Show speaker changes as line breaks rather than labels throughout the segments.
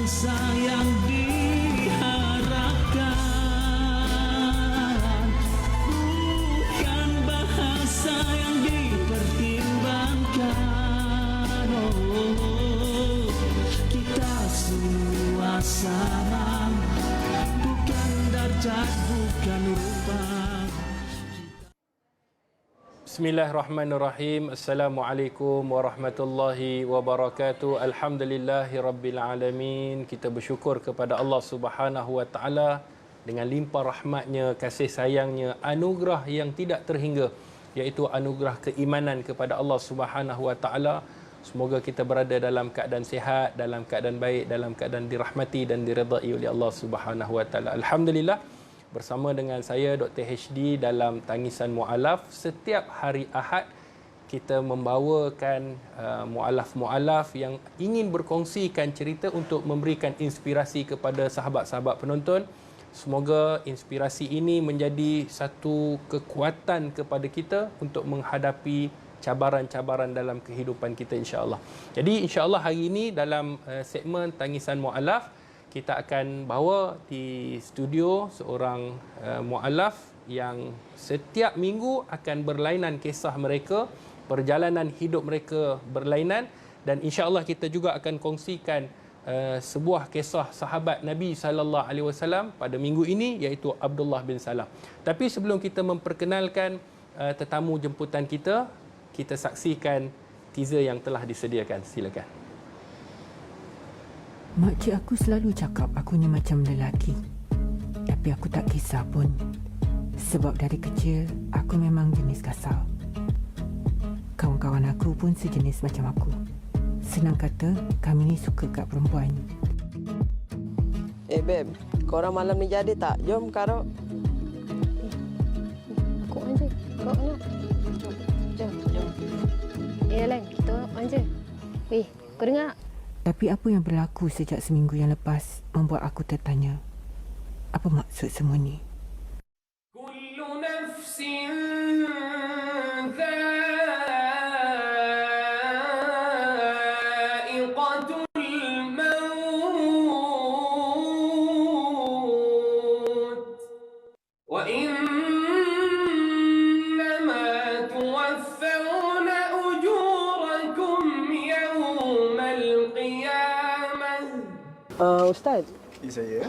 bahasa yang diharapkan, bukan bahasa yang dipertimbangkan. Oh, kita semua sama, bukan darjat, bukan rupa.
Bismillahirrahmanirrahim. Assalamualaikum warahmatullahi wabarakatuh. Alhamdulillahi rabbil alamin. Kita bersyukur kepada Allah Subhanahu wa taala dengan limpah rahmatnya, kasih sayangnya, anugerah yang tidak terhingga, iaitu anugerah keimanan kepada Allah Subhanahu wa taala. Semoga kita berada dalam keadaan sihat, dalam keadaan baik, dalam keadaan dirahmati dan diredai oleh Allah Subhanahu wa taala. Alhamdulillah, bersama dengan saya Dr. HD dalam Tangisan Mu'alaf. Setiap hari Ahad kita membawakan mu'alaf-mu'alaf yang ingin berkongsikan cerita untuk memberikan inspirasi kepada sahabat-sahabat penonton. Semoga inspirasi ini menjadi satu kekuatan kepada kita untuk menghadapi cabaran-cabaran dalam kehidupan kita, insya-Allah. Jadi insya-Allah hari ini dalam segmen Tangisan Mu'alaf, kita akan bawa di studio seorang mu'alaf yang setiap minggu akan berlainan kisah mereka, perjalanan hidup mereka berlainan, dan insya-Allah kita juga akan kongsikan sebuah kisah sahabat Nabi sallallahu alaihi wasallam pada minggu ini, iaitu Abdullah bin Salam. Tapi sebelum kita memperkenalkan tetamu jemputan kita, kita saksikan teaser yang telah disediakan. Silakan.
Makcik aku selalu cakap aku ni macam lelaki. Tapi aku tak kisah pun. Sebab dari kecil, aku memang jenis kasar. Kawan-kawan aku pun sejenis macam aku. Senang kata, kami ni suka kat perempuan.
Beb, korang malam ni jadi tak? Jom, Karo.
Aku manja. Kau nak? Jom. Len, kita manja. Weh, kau dengar tak?
Tapi apa yang berlaku sejak seminggu yang lepas membuat aku tertanya, apa maksud semua ni?
Kullu nafsin dha'iqatul maut wa innama tuwaffawna ujurakum yawmal qiyamah.
Ustaz,
Saya,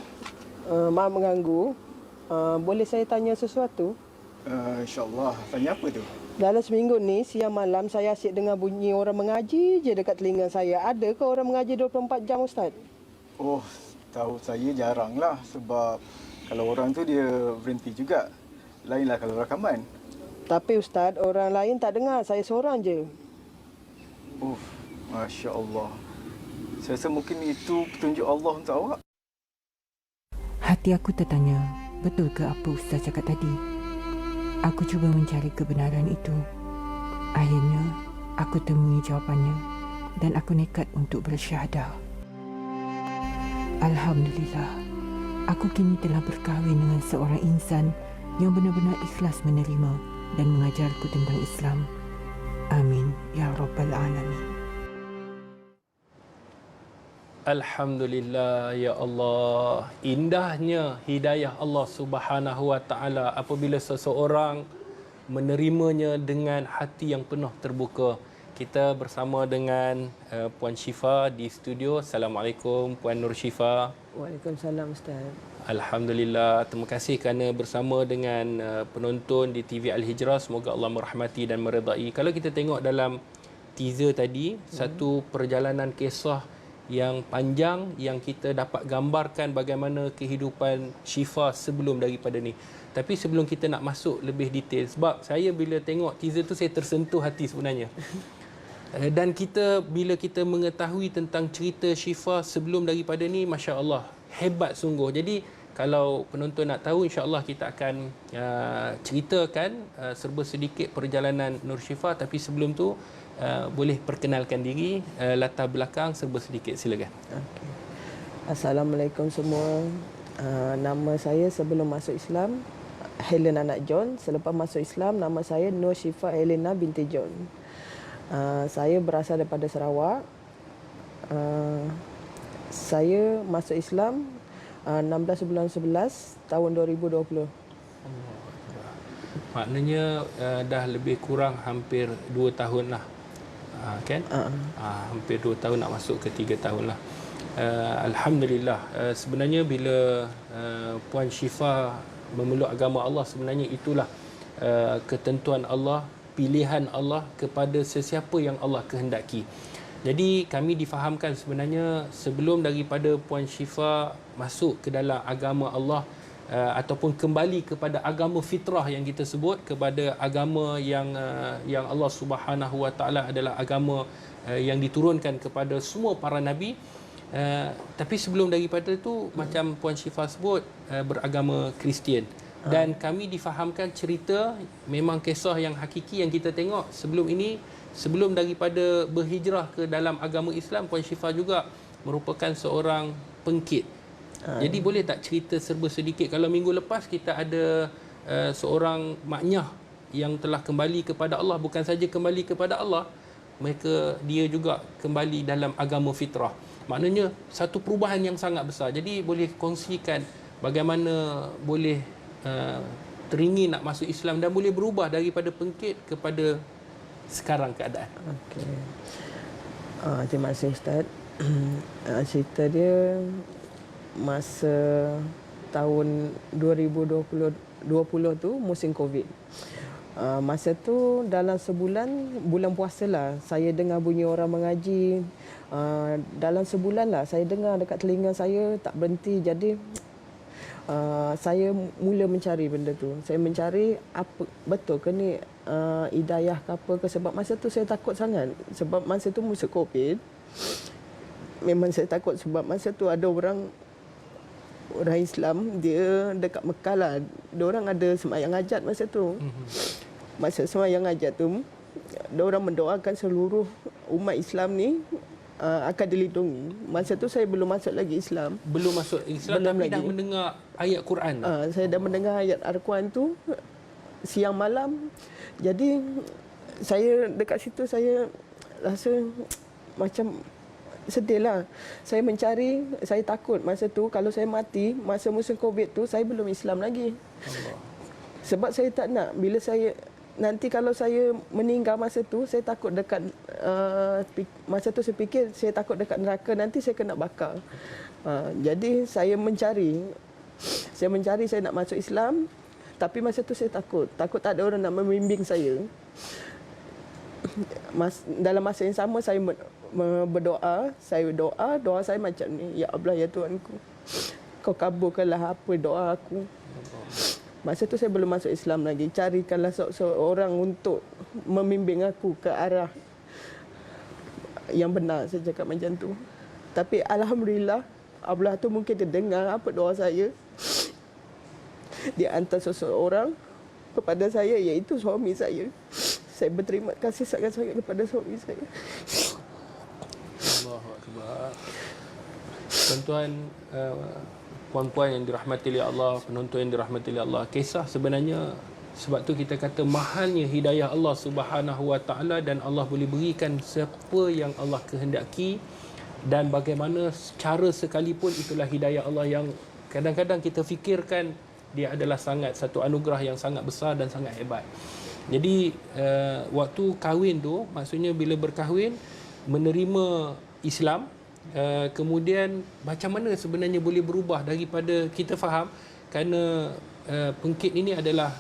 maaf mengganggu. Boleh saya tanya sesuatu?
insyaAllah. Tanya apa tu?
Dalam seminggu ni, siang malam saya asyik dengar bunyi orang mengaji je dekat telinga saya. Ada ke orang mengaji 24 jam, Ustaz?
Oh, tahu saya jarang lah. Sebab kalau orang tu dia berhenti juga. Lainlah kalau rakaman.
Tapi Ustaz, orang lain tak dengar. Saya seorang je.
Oh, Masya Allah. Saya rasa mungkin itu petunjuk Allah untuk awak.
Hati aku tertanya, betul ke apa Ustaz cakap tadi? Aku cuba mencari kebenaran itu. Akhirnya, aku temui jawapannya dan aku nekat untuk bersyahadah. Alhamdulillah, aku kini telah berkahwin dengan seorang insan yang benar-benar ikhlas menerima dan mengajarku tentang Islam. Amin ya Rabbal Alamin.
Alhamdulillah, ya Allah. Indahnya hidayah Allah Subhanahu wa taala apabila seseorang menerimanya dengan hati yang penuh terbuka. Kita bersama dengan Puan Syifa di studio. Assalamualaikum Puan Nur Syifa.
Waalaikumsalam, Ustaz.
Alhamdulillah, terima kasih kerana bersama dengan penonton di TV Al-Hijrah. Semoga Allah merahmati dan meredai. Kalau kita tengok dalam teaser tadi, satu perjalanan kisah yang panjang yang kita dapat gambarkan bagaimana kehidupan Syifa sebelum daripada ni. Tapi sebelum kita nak masuk lebih detail, sebab saya bila tengok teaser tu saya tersentuh hati sebenarnya. Dan bila kita mengetahui tentang cerita Syifa sebelum daripada ni, Masya Allah, hebat sungguh. Jadi kalau penonton nak tahu, insya-Allah kita akan ceritakan serba sedikit perjalanan Nur Syifa. Tapi sebelum tu, boleh perkenalkan diri, latar belakang serba sedikit, silakan.
Okay. Assalamualaikum semua. Nama saya sebelum masuk Islam Helen anak John. Selepas masuk Islam, nama saya Nur Syifa Elena binti John. Saya berasal daripada Sarawak. Saya masuk Islam 16 bulan 11 tahun 2020.
Maknanya dah lebih kurang hampir 2 tahun lah. Kan? Hampir 2 tahun nak masuk ke 3 tahun lah. Alhamdulillah. Sebenarnya bila Puan Syifa memeluk agama Allah, sebenarnya itulah ketentuan Allah, pilihan Allah kepada sesiapa yang Allah kehendaki. Jadi kami difahamkan sebenarnya sebelum daripada Puan Syifa masuk ke dalam agama Allah, ataupun kembali kepada agama fitrah yang kita sebut, kepada agama yang Allah Subhanahu Wa Taala adalah agama yang diturunkan kepada semua para nabi. Tapi sebelum daripada itu, macam Puan Syifa sebut, beragama Kristian. Dan kami difahamkan cerita, memang kisah yang hakiki yang kita tengok sebelum ini, sebelum daripada berhijrah ke dalam agama Islam, Puan Syifa juga merupakan seorang pengkit. Jadi boleh tak cerita serba sedikit? Kalau minggu lepas kita ada seorang maknyah yang telah kembali kepada Allah, bukan saja kembali kepada Allah, dia juga kembali dalam agama fitrah. Maknanya satu perubahan yang sangat besar. Jadi boleh kongsikan bagaimana boleh teringin nak masuk Islam dan boleh berubah daripada pengkit kepada sekarang keadaan.
Okey. Terima kasih Ustaz. Cerita dia masa tahun 2020 tu musim Covid. Masa tu dalam sebulan, bulan puasa lah, saya dengar bunyi orang mengaji. Dalam sebulan lah saya dengar dekat telinga saya, tak berhenti. Jadi saya mula mencari benda tu. Saya mencari apa betul ke ni hidayah ke apa ke. Sebab masa tu saya takut sangat. Sebab masa tu musim Covid. Memang saya takut sebab masa tu ada orang Islam, dia dekat Mekah lah. Diorang ada sembahyang hajat masa tu. Masa sembahyang hajat tu, diorang mendoakan seluruh umat Islam ni akan dilindungi. Masa tu saya belum masuk lagi Islam.
Belum masuk Islam, belum tapi lagi. Dah mendengar ayat Quran.
Saya dah mendengar ayat Al-Quran tu siang malam. Jadi saya dekat situ saya rasa macam sedih lah. Saya mencari, saya takut masa tu kalau saya mati masa musim Covid tu, saya belum Islam lagi. Allah. Sebab saya tak nak bila saya nanti kalau saya meninggal masa tu, saya takut dekat masa tu saya fikir saya takut dekat neraka, nanti saya kena bakar. Jadi saya mencari, saya nak masuk Islam, tapi masa tu saya takut tak ada orang nak membimbing saya. Dalam masa yang sama saya berdoa, doa saya macam ni, ya Allah, ya Tuhanku, kau kabulkanlah apa doa aku. Masa tu saya belum masuk Islam lagi. Carikanlah seorang untuk membimbing aku ke arah yang benar. Saya cakap macam tu. Tapi Alhamdulillah, Allah tu mungkin dia dengar apa doa saya. Dia hantar seseorang kepada saya, iaitu suami saya. Saya berterima kasih sangat-sangat kepada suami saya.
Allahu Akbar. Tuan-tuan, puan-puan yang dirahmati oleh Allah, penonton yang dirahmati oleh Allah, kisah sebenarnya, sebab tu kita kata mahalnya hidayah Allah Subhanahu Wa Taala, dan Allah boleh berikan siapa yang Allah kehendaki, dan bagaimana cara sekalipun itulah hidayah Allah yang kadang-kadang kita fikirkan dia adalah satu anugerah yang sangat besar dan sangat hebat. Jadi waktu kahwin tu, maksudnya bila berkahwin, menerima Islam, kemudian macam mana sebenarnya boleh berubah daripada, kita faham kerana pengkit ini adalah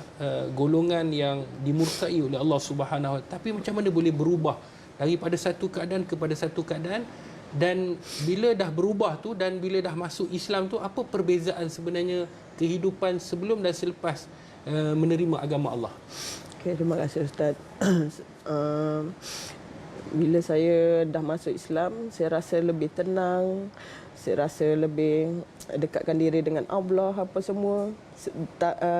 golongan yang dimurkai oleh Allah Subhanahu Wa Taala, tapi macam mana boleh berubah daripada satu keadaan kepada satu keadaan, dan bila dah berubah tu dan bila dah masuk Islam tu, apa perbezaan sebenarnya kehidupan sebelum dan selepas menerima agama Allah?
Okay, terima kasih Ustaz. Bila saya dah masuk Islam, saya rasa lebih tenang, saya rasa lebih dekatkan diri dengan Allah, apa semua.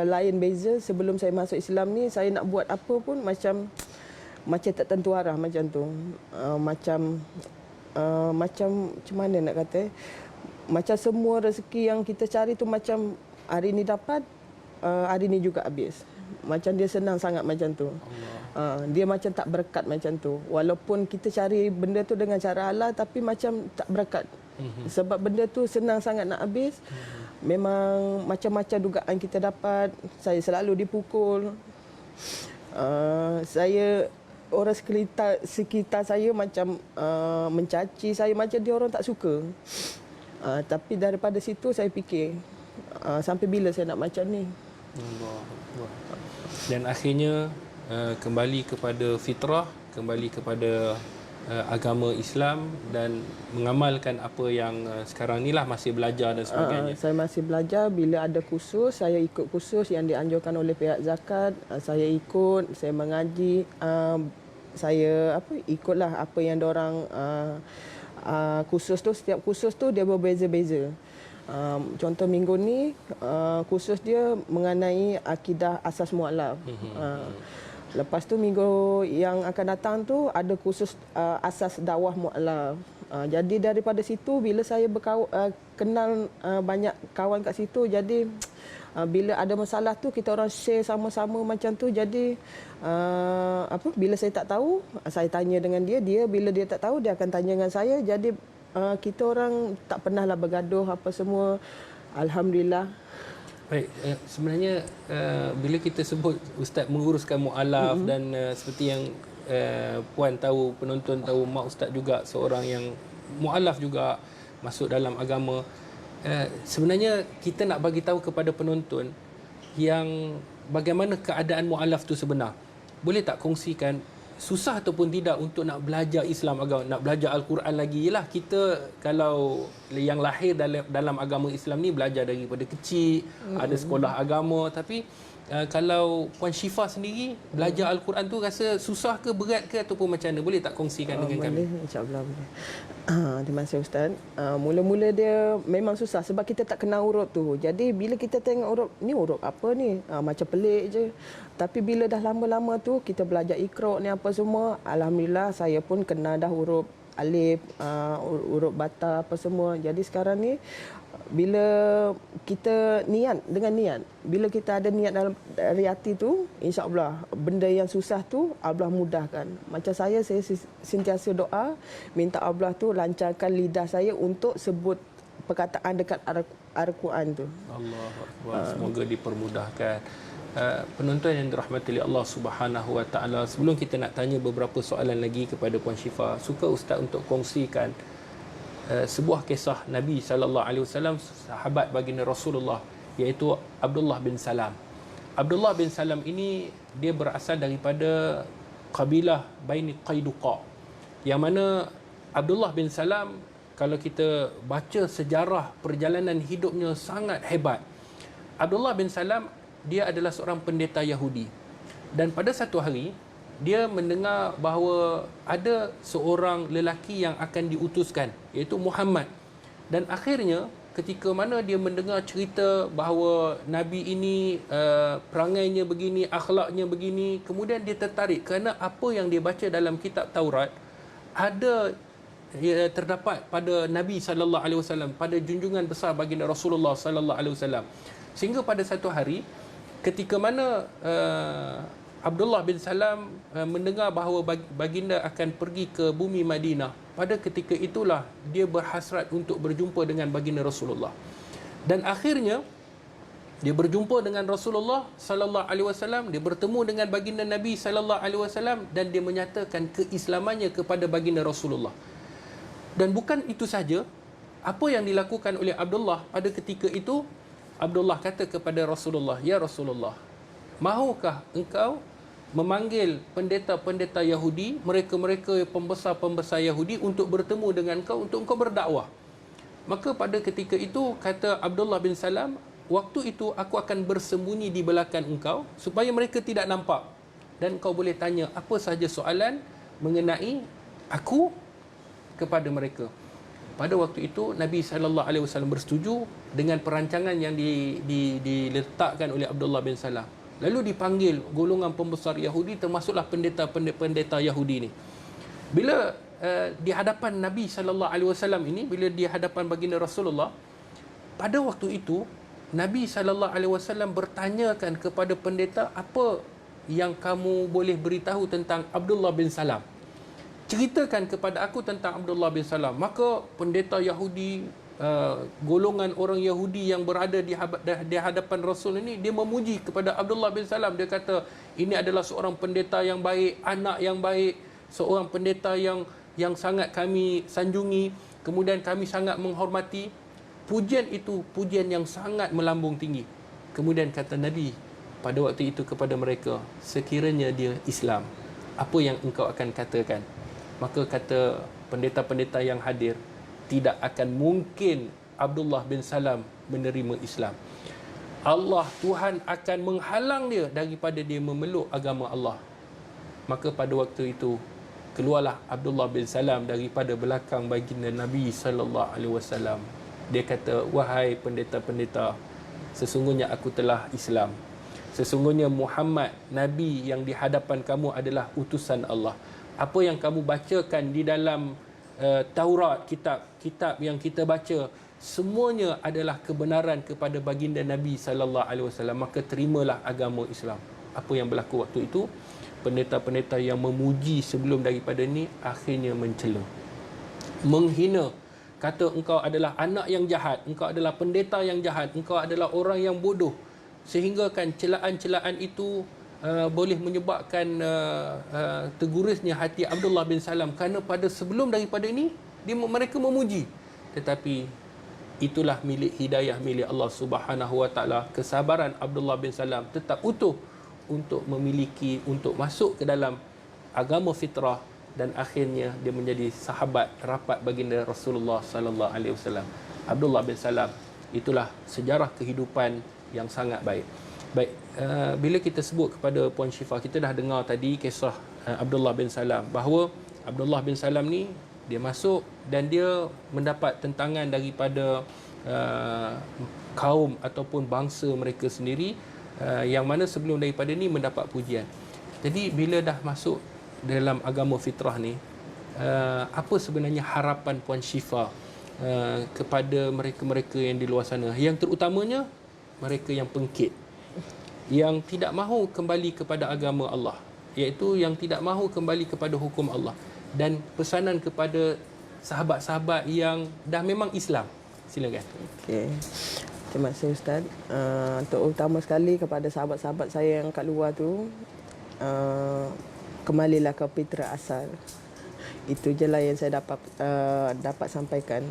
Lain beza sebelum saya masuk Islam ni, saya nak buat apa pun macam tak tentu arah macam tu. Macam mana nak kata, macam semua rezeki yang kita cari tu macam hari ni dapat, hari ni juga habis. Macam dia senang sangat macam tu. Dia macam tak berkat macam tu. Walaupun kita cari benda tu dengan cara halal, tapi macam tak berkat. Sebab benda tu senang sangat nak habis. Memang macam-macam dugaan kita dapat. Saya selalu dipukul. Saya orang sekitar saya macam mencaci saya, macam dia orang tak suka. Tapi daripada situ saya fikir, sampai bila saya nak macam ni?
Allah. Dan akhirnya kembali kepada fitrah, kembali kepada agama Islam dan mengamalkan apa yang sekarang ni lah, masih belajar dan sebagainya.
Saya masih belajar. Bila ada kursus, saya ikut kursus yang dianjurkan oleh pihak zakat. Saya ikut, saya mengaji. Saya ikutlah apa yang diorang kursus tu. Setiap kursus tu dia berbeza-beza. Contoh minggu ni kursus dia mengenai akidah asas mu'alaf. Lepas tu minggu yang akan datang tu ada kursus asas dakwah mu'alaf. Jadi daripada situ bila saya kenal banyak kawan kat situ, jadi bila ada masalah tu kita orang share sama-sama macam tu. Jadi bila saya tak tahu, saya tanya dengan dia, bila dia tak tahu dia akan tanya dengan saya. Jadi kita orang tak pernahlah bergaduh apa semua. Alhamdulillah.
Baik, sebenarnya bila kita sebut Ustaz menguruskan mu'alaf dan seperti yang Puan tahu, penonton tahu, mak Ustaz juga seorang yang mu'alaf juga masuk dalam agama. Sebenarnya kita nak bagi tahu kepada penonton yang bagaimana keadaan mu'alaf tu sebenar. Boleh tak kongsikan susah ataupun tidak untuk nak belajar Islam agama, nak belajar Al-Quran lagi? Yalah, kita kalau yang lahir dalam agama Islam ni belajar daripada kecil, ada sekolah agama, tapi kalau Puan Syifa sendiri belajar Al-Quran tu rasa susah ke, berat ke, ataupun macam mana? Boleh tak kongsikan dengan kami?
Boleh, insya-Allah boleh. Terima kasih Ustaz. Mula-mula dia memang susah sebab kita tak kenal huruf tu. Jadi bila kita tengok huruf, ni huruf apa ni? Macam pelik je. Tapi bila dah lama-lama tu kita belajar Iqra ni apa semua, alhamdulillah saya pun kenal dah huruf alif, huruf bata apa semua. Jadi sekarang ni bila kita dengan niat, bila kita ada niat dalam dari hati tu, insya-Allah benda yang susah tu Allah mudahkan. Macam saya sentiasa doa minta Allah tu lancarkan lidah saya untuk sebut perkataan dekat Al-Quran tu.
Allahu Akbar. Semoga dipermudahkan. Penonton yang dirahmati oleh Allah Subhanahu Wa Taala, sebelum kita nak tanya beberapa soalan lagi kepada Puan Syifa, suka Ustaz untuk kongsikan sebuah kisah Nabi sallallahu alaihi wasallam, sahabat baginda Rasulullah, iaitu Abdullah bin Salam. Abdullah bin Salam ini dia berasal daripada kabilah Bani Qainuqa, yang mana Abdullah bin Salam, kalau kita baca sejarah perjalanan hidupnya sangat hebat. Abdullah bin Salam dia adalah seorang pendeta Yahudi, dan pada satu hari dia mendengar bahawa ada seorang lelaki yang akan diutuskan, iaitu Muhammad. Dan akhirnya ketika mana dia mendengar cerita bahawa Nabi ini perangainya begini, akhlaknya begini, kemudian dia tertarik kerana apa yang dia baca dalam kitab Taurat ada terdapat pada Nabi sallallahu alaihi wasallam, pada junjungan besar baginda Rasulullah sallallahu alaihi wasallam. Sehingga pada satu hari ketika mana Abdullah bin Salam mendengar bahawa baginda akan pergi ke bumi Madinah, pada ketika itulah dia berhasrat untuk berjumpa dengan baginda Rasulullah. Dan akhirnya dia berjumpa dengan Rasulullah sallallahu alaihi wasallam, dia bertemu dengan baginda Nabi sallallahu alaihi wasallam, dan dia menyatakan keislamannya kepada baginda Rasulullah. Dan bukan itu saja, apa yang dilakukan oleh Abdullah pada ketika itu, Abdullah kata kepada Rasulullah, "Ya Rasulullah, mahukah engkau memanggil pendeta-pendeta Yahudi, mereka-mereka pembesar-pembesar Yahudi untuk bertemu dengan engkau, untuk engkau berdakwah?" Maka pada ketika itu kata Abdullah bin Salam, "Waktu itu aku akan bersembunyi di belakang engkau supaya mereka tidak nampak, dan kau boleh tanya apa sahaja soalan mengenai aku kepada mereka." Pada waktu itu Nabi sallallahu alaihi wasallam bersetuju dengan perancangan yang diletakkan oleh Abdullah bin Salam. Lalu dipanggil golongan pembesar Yahudi, termasuklah pendeta Yahudi ni. Bila di hadapan Nabi sallallahu alaihi wasallam ini, bila di hadapan baginda Rasulullah, pada waktu itu Nabi sallallahu alaihi wasallam bertanyakan kepada pendeta, "Apa yang kamu boleh beritahu tentang Abdullah bin Salam?" ceritakan kepada aku tentang Abdullah bin Salam. Maka pendeta Yahudi, golongan orang Yahudi yang berada di hadapan Rasul ini, dia memuji kepada Abdullah bin Salam. Dia kata ini adalah seorang pendeta yang baik, anak yang baik, seorang pendeta yang sangat kami sanjungi, kemudian kami sangat menghormati. Pujian itu pujian yang sangat melambung tinggi. Kemudian kata Nabi pada waktu itu kepada mereka, sekiranya dia Islam, apa yang engkau akan katakan? Maka kata pendeta-pendeta yang hadir, tidak akan mungkin Abdullah bin Salam menerima Islam. Allah, Tuhan akan menghalang dia daripada dia memeluk agama Allah. Maka pada waktu itu keluarlah Abdullah bin Salam daripada belakang baginda Nabi SAW. Dia kata, wahai pendeta-pendeta, sesungguhnya aku telah Islam. Sesungguhnya Muhammad, Nabi yang di hadapan kamu adalah utusan Allah. Apa yang kamu bacakan di dalam Taurat, kitab yang kita baca, semuanya adalah kebenaran kepada baginda Nabi SAW. Maka terimalah agama Islam. Apa yang berlaku waktu itu? Pendeta-pendeta yang memuji sebelum daripada ni akhirnya mencela, menghina, kata engkau adalah anak yang jahat, engkau adalah pendeta yang jahat, engkau adalah orang yang bodoh. Sehingga kan celaan-celaan itu boleh menyebabkan tergurisnya hati Abdullah bin Salam, kerana pada sebelum daripada ini mereka memuji. Tetapi itulah milik hidayah milik Allah Subhanahu Wa Taala. Kesabaran Abdullah bin Salam tetap utuh untuk memiliki, untuk masuk ke dalam agama fitrah, dan akhirnya dia menjadi sahabat rapat baginda Rasulullah sallallahu alaihi wasallam. Abdullah bin Salam, itulah sejarah kehidupan yang sangat baik. Baik, bila kita sebut kepada Puan Syifa, kita dah dengar tadi kisah Abdullah bin Salam, bahawa Abdullah bin Salam ni dia masuk dan dia mendapat tentangan daripada kaum ataupun bangsa mereka sendiri, yang mana sebelum daripada ni mendapat pujian. Jadi bila dah masuk dalam agama fitrah ni, apa sebenarnya harapan Puan Syifa kepada mereka-mereka yang di luar sana, yang terutamanya mereka yang pengkit, yang tidak mahu kembali kepada agama Allah, iaitu yang tidak mahu kembali kepada hukum Allah, dan pesanan kepada sahabat-sahabat yang dah memang Islam? Silakan.
Okey. Terima kasih Ustaz. Terutama sekali kepada sahabat-sahabat saya yang kat luar tu, kembalilah ke fitrah asal. Itu je lah yang saya dapat sampaikan.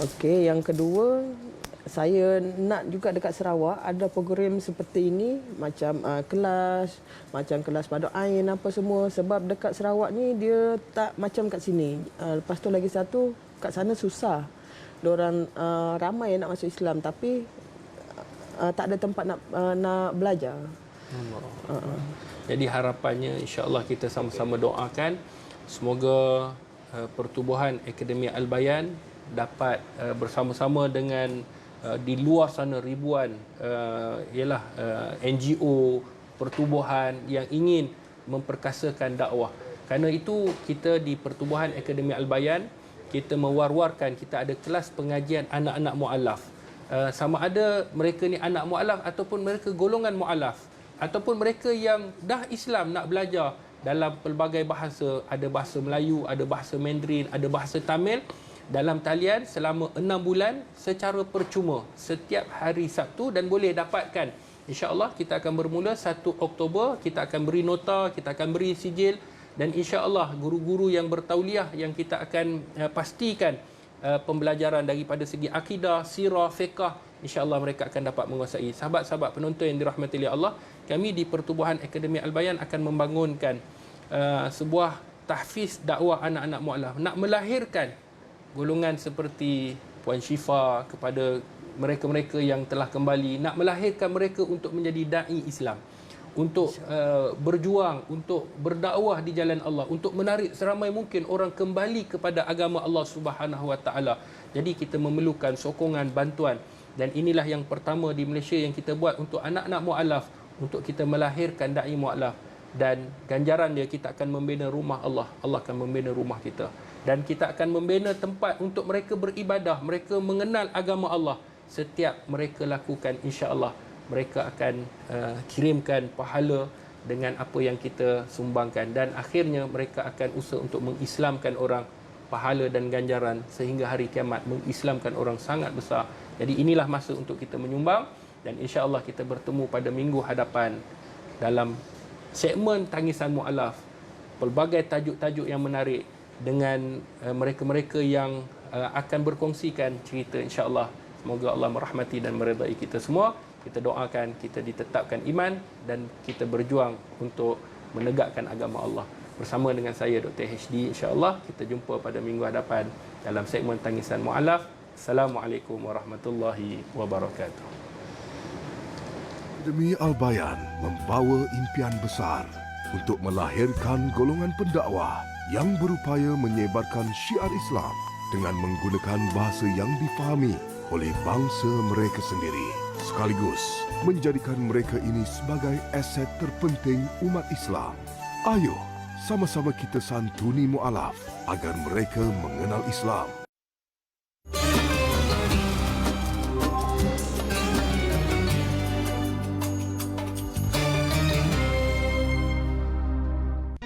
Okey, yang kedua, saya nak juga dekat Sarawak ada program seperti ini, macam kelas pada ain apa semua, sebab dekat Sarawak ni dia tak macam kat sini. Lepas tu lagi satu, kat sana susah. Diorang ramai yang nak masuk Islam tapi tak ada tempat nak belajar.
Jadi harapannya insya-Allah kita sama-sama doakan semoga pertubuhan Akademi Al-Bayan dapat bersama-sama dengan di luar sana ribuan NGO, pertubuhan yang ingin memperkasakan dakwah. Kerana itu kita di pertubuhan Akademi Al-Bayan kita mewar-warkan, kita ada kelas pengajian anak-anak mu'alaf. Sama ada mereka ni anak mu'alaf ataupun mereka golongan mu'alaf, ataupun mereka yang dah Islam nak belajar dalam pelbagai bahasa, ada bahasa Melayu, ada bahasa Mandarin, ada bahasa Tamil, dalam talian selama 6 bulan secara percuma setiap hari Sabtu, dan boleh dapatkan. InsyaAllah kita akan bermula 1 Oktober, kita akan beri nota, kita akan beri sijil, dan insya-Allah guru-guru yang bertauliah yang kita akan pastikan pembelajaran daripada segi akidah, sirah, fiqh, insya-Allah mereka akan dapat menguasai. Sahabat-sahabat penonton yang dirahmati oleh Allah, kami di Pertubuhan Akademi Al-Bayan akan membangunkan sebuah tahfiz dakwah anak-anak mu'alaf, nak melahirkan golongan seperti Puan Syifa kepada mereka-mereka yang telah kembali, nak melahirkan mereka untuk menjadi dai Islam, untuk berjuang, untuk berdakwah di jalan Allah, untuk menarik seramai mungkin orang kembali kepada agama Allah Subhanahu Wa Taala. Jadi kita memerlukan sokongan, bantuan, dan inilah yang pertama di Malaysia yang kita buat untuk anak-anak mu'alaf, untuk kita melahirkan dai mu'alaf, dan ganjaran dia kita akan membina rumah Allah, Allah akan membina rumah kita, dan kita akan membina tempat untuk mereka beribadah, mereka mengenal agama Allah. Setiap mereka lakukan, insya-Allah mereka akan kirimkan pahala dengan apa yang kita sumbangkan, dan akhirnya mereka akan usaha untuk mengislamkan orang, pahala dan ganjaran sehingga hari kiamat, mengislamkan orang sangat besar. Jadi inilah masa untuk kita menyumbang, dan insya-Allah kita bertemu pada minggu hadapan dalam segmen Tangisan Mu'alaf, pelbagai tajuk-tajuk yang menarik dengan mereka-mereka yang akan berkongsikan cerita, insya-Allah. Semoga Allah merahmati dan meredai kita semua. Kita doakan kita ditetapkan iman dan kita berjuang untuk menegakkan agama Allah. Bersama dengan saya Dr. HD, insya-Allah kita jumpa pada minggu hadapan dalam segmen Tangisan Mu'alaf. Assalamualaikum warahmatullahi wabarakatuh.
Akademi Al-Bayan membawa impian besar untuk melahirkan golongan pendakwah yang berupaya menyebarkan syiar Islam dengan menggunakan bahasa yang difahami oleh bangsa mereka sendiri, sekaligus menjadikan mereka ini sebagai aset terpenting umat Islam. Ayo, sama-sama kita santuni mu'alaf agar mereka mengenal Islam